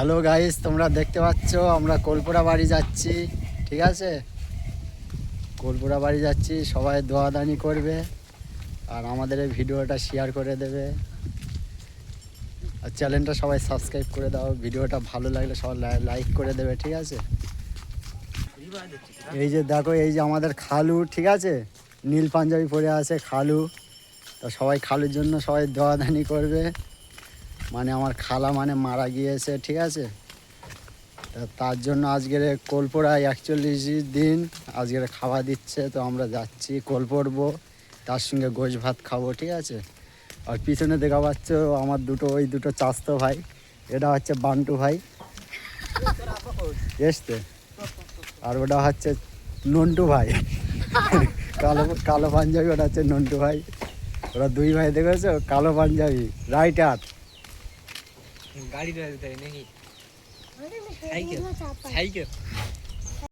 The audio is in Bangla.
হ্যালো গাইস, তোমরা দেখতে পাচ্ছ আমরা কোলপুরা বাড়ি যাচ্ছি। ঠিক আছে, কোলপুরা বাড়ি যাচ্ছি, সবাই দোয়াদানি করবে আর আমাদের এই ভিডিওটা শেয়ার করে দেবে আর চ্যানেলটা সবাই সাবস্ক্রাইব করে দাও। ভিডিওটা ভালো লাগলে সবাই লাইক করে দেবে। ঠিক আছে, এই যে দেখো, এই যে আমাদের খালু, ঠিক আছে, নীল পাঞ্জাবি পরে আছে খালু। তো সবাই খালুর জন্য সবাই দোয়াদানি করবে। মানে আমার খালা মানে মারা গিয়েছে, ঠিক আছে। তার জন্য আজকের কোলপোড়ায় 41 দিন আজকের খাওয়া দিচ্ছে। তো আমরা যাচ্ছি কোল পড়বো, তার সঙ্গে গোশ ভাত খাবো। ঠিক আছে, আর পিছনে দেখা পাচ্ছ আমার ওই দুটো চাস্তো ভাই। এটা হচ্ছে বান্টু ভাই এসতে, আর ওটা হচ্ছে নন্টু ভাই কালো কালো পাঞ্জাবি, ওটা হচ্ছে নন্টু ভাই। ওরা দুই ভাই দেখেছো, কালো পাঞ্জাবি রাইটার। গাড়ি নাকি সাইকেল সাইকেল